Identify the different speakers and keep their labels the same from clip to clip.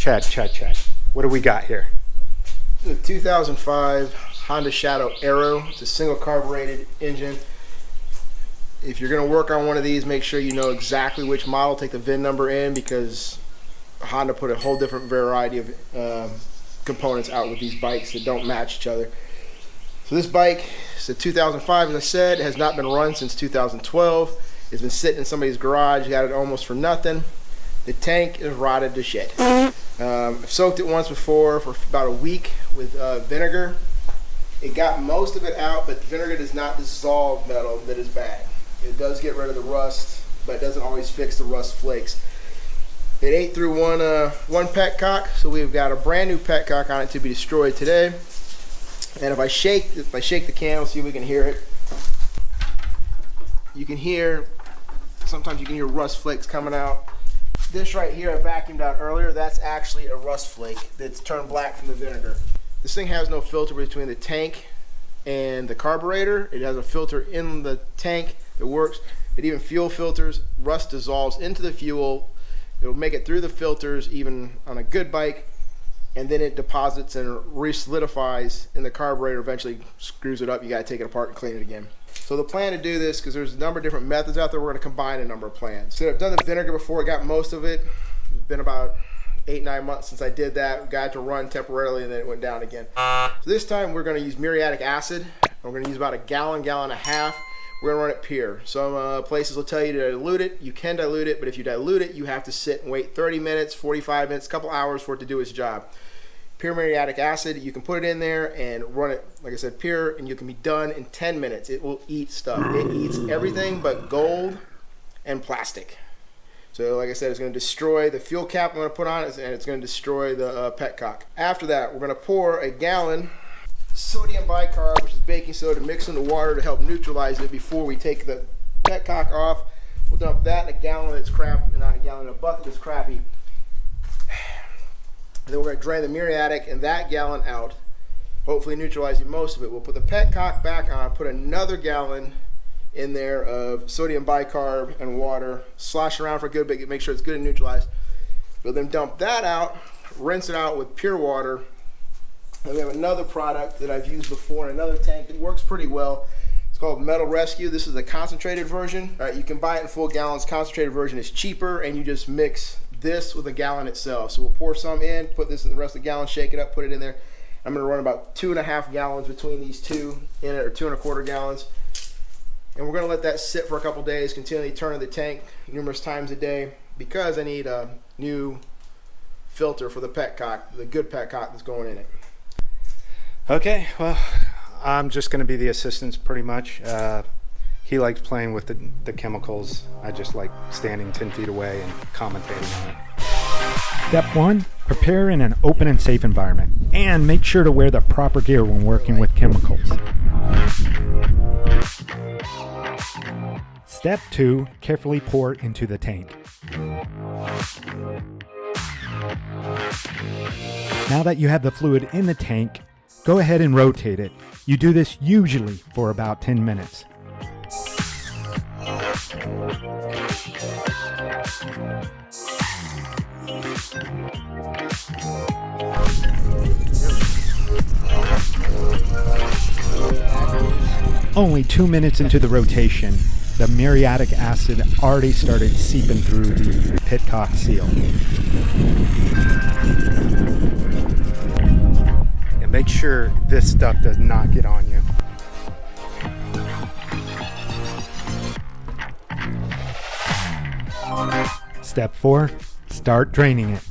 Speaker 1: Chad. What do we got here?
Speaker 2: The 2005 Honda Shadow Aero. It's a single carbureted engine. If you're going to work on one of these, make sure you know exactly which model. Take the VIN number in, because Honda put a whole different variety of components out with these bikes that don't match each other. So this bike is a 2005, as I said. It has not been run since 2012. It's been sitting in somebody's garage. Got it almost for nothing. The tank is rotted to shit. I've soaked it once before for about a week with vinegar. It got most of it out, but vinegar does not dissolve metal that is bad. It does get rid of the rust, but it doesn't always fix the rust flakes. It ate through one petcock, so we've got a brand new petcock on it to be destroyed today. And if I shake the can, we'll see if we can hear it. You can hear, sometimes you can hear rust flakes coming out. This right here I vacuumed out earlier, that's actually a rust flake that's turned black from the vinegar. This thing has no filter between the tank and the carburetor. It has a filter in the tank that works. It even fuel filters. Rust dissolves into the fuel. It'll make it through the filters even on a good bike, and then it deposits and re-solidifies in the carburetor. Eventually screws it up. You got to take it apart and clean it again. So the plan to do this, because there's a number of different methods out there, we're going to combine a number of plans. So I've done the vinegar before. I got most of it. It's been about 8-9 months since I did that. Got it to run temporarily, and then it went down again. So this time we're going to use muriatic acid. We're going to use about a gallon and a half. We're going to run it pure. Some places will tell you to dilute it. You can dilute it, but if you dilute it, you have to sit and wait 30 minutes, 45 minutes, a couple hours for it to do its job. Pure muriatic acid, you can put it in there and run it, like I said, pure, and you can be done in 10 minutes. It will eat stuff. It eats everything but gold and plastic. So like I said, it's going to destroy the fuel cap I'm going to put on it, and it's going to destroy the petcock. After that, we're going to pour a gallon sodium bicarb, which is baking soda, mixed in the water to help neutralize it before we take the petcock off. We'll dump that in a gallon that's crap, not a gallon, in a bucket that's crappy. Then we're going to drain the muriatic and that gallon out, hopefully neutralizing most of it. We'll put the petcock back on, put another gallon in there of sodium bicarb and water, slosh around for a good bit, make sure it's good and neutralized. We'll then dump that out, rinse it out with pure water. And we have another product that I've used before in another tank that works pretty well. It's called Metal Rescue. This is the concentrated version. You can buy it in full gallons. Concentrated version is cheaper, and you just mix this with a gallon itself. So we'll pour some in, put this in the rest of the gallon, shake it up, put it in there. I'm going to run about 2.5 gallons between these two in it, or 2.25 gallons. And we're going to let that sit for a couple days, continually turning the tank numerous times a day, because I need a new filter for the petcock, the good petcock that's going in it.
Speaker 1: Okay, well, I'm just going to be the assistant pretty much. He likes playing with the chemicals. I just like standing 10 feet away and commentating on it.
Speaker 3: Step 1, prepare in an open and safe environment, and make sure to wear the proper gear when working with chemicals. Step 2, carefully pour into the tank. Now that you have the fluid in the tank, go ahead and rotate it. You do this usually for about 10 minutes. Only 2 minutes into the rotation, the muriatic acid already started seeping through the petcock seal.
Speaker 1: And make sure this stuff does not get on you.
Speaker 3: Step 4, start draining it.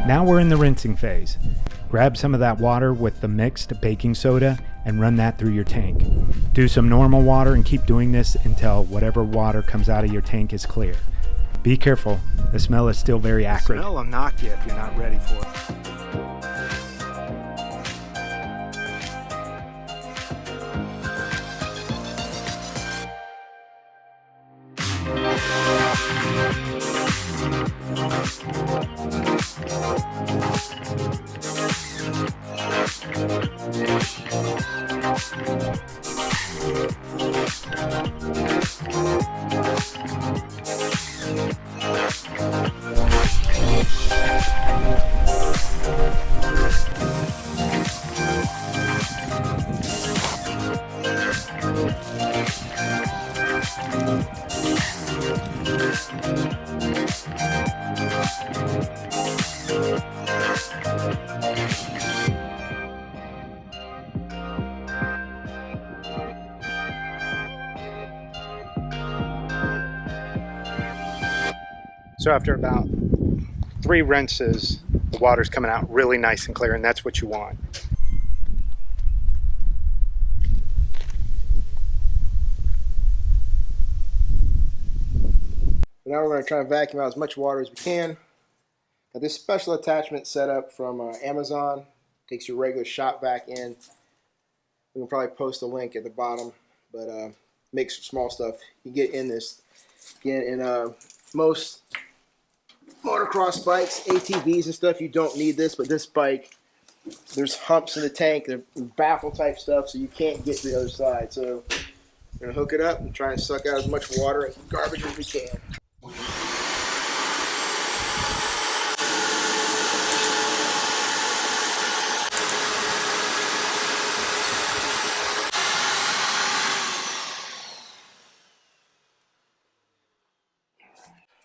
Speaker 3: Now we're in the rinsing phase. Grab some of that water with the mixed baking soda and run that through your tank. Do some normal water and keep doing this until whatever water comes out of your tank is clear. Be careful, the smell is still very acrid.
Speaker 1: The smell will knock you if you're not ready for it. So after about 3 rinses, the water's coming out really nice and clear, and that's what you want.
Speaker 2: Now we're going to try and vacuum out as much water as we can. Got this special attachment set up from Amazon. Takes your regular shop vac in. We can probably post a link at the bottom, but makes small stuff. You get in this. Again, in most motocross bikes, ATVs and stuff, you don't need this, but this bike, there's humps in the tank, they're baffle type stuff, so you can't get to the other side. So we're going to hook it up and try and suck out as much water and garbage as we can.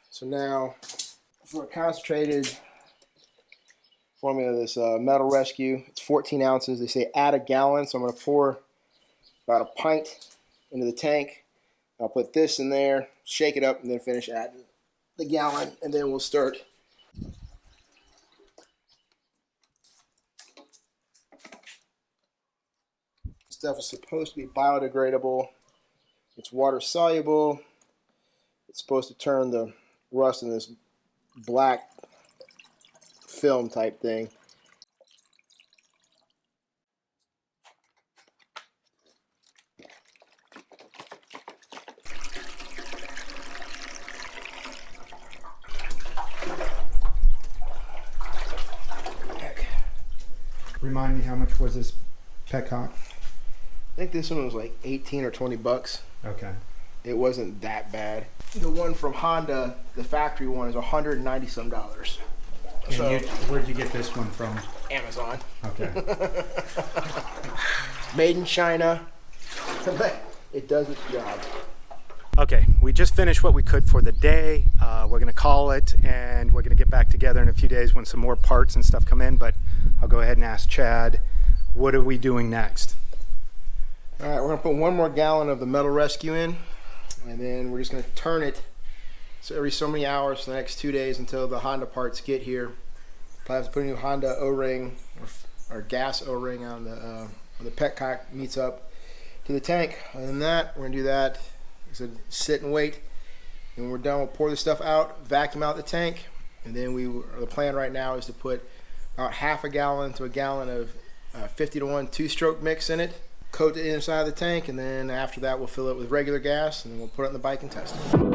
Speaker 2: So now, for a concentrated formula of this Metal Rescue, it's 14 ounces. They say add a gallon, so I'm going to pour about a pint into the tank. I'll put this in there, shake it up, and then finish adding the gallon, and then we'll start. This stuff is supposed to be biodegradable. It's water soluble. It's supposed to turn the rust in this black film type thing.
Speaker 3: Remind me, how much was this petcock?
Speaker 2: I think this one was like 18 or 20 bucks.
Speaker 3: Okay.
Speaker 2: It wasn't that bad. The one from Honda, the factory one, is $190 some. So,
Speaker 3: Where'd you get this one from?
Speaker 2: Amazon.
Speaker 3: Okay.
Speaker 2: Made in China. It does its job.
Speaker 1: Okay, we just finished what we could for the day. We're gonna call it, and we're gonna get back together in a few days when some more parts and stuff come in, but I'll go ahead and ask Chad, what are we doing next?
Speaker 2: All right, we're gonna put 1 more gallon of the Metal Rescue in, and then we're just gonna turn it so every so many hours for the next 2 days until the Honda parts get here. Probably have to put a new Honda O-ring or gas O-ring on the petcock meets up to the tank. Other than that, we're gonna do that. So sit and wait, and when we're done, we'll pour the stuff out, vacuum out the tank, and then the plan right now is to put about half a gallon to a gallon of 50-to-1 2-stroke mix in it, coat the inside of the tank, and then after that we'll fill it with regular gas, and then we'll put it on the bike and test it.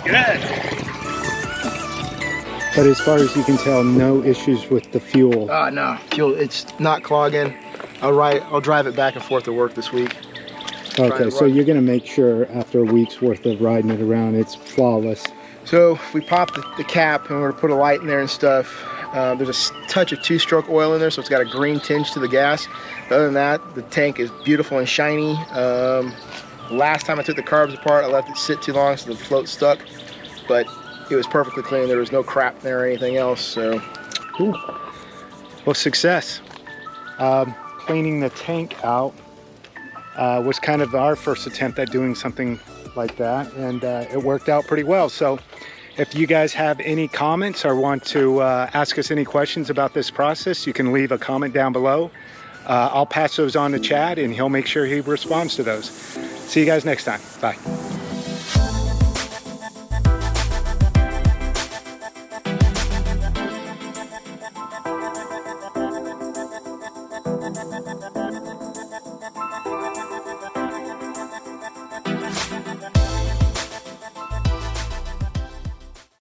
Speaker 1: Good.
Speaker 3: But as far as you can tell, no issues with the fuel.
Speaker 2: No, fuel, it's not clogging. I'll drive it back and forth to work this week.
Speaker 3: Okay, so you're gonna make sure after a week's worth of riding it around, it's flawless.
Speaker 2: So if we pop the cap and we're gonna put a light in there and stuff, there's a touch of 2-stroke oil in there, so it's got a green tinge to the gas. But other than that, the tank is beautiful and shiny. Last time I took the carbs apart, I left it sit too long so the float stuck. But it was perfectly clean. There was no crap there or anything else. So,
Speaker 1: Cool. Well, success. Cleaning the tank out was kind of our first attempt at doing something like that, and it worked out pretty well. So if you guys have any comments or want to ask us any questions about this process, you can leave a comment down below. I'll pass those on to Chad, and he'll make sure he responds to those. See you guys next time. Bye.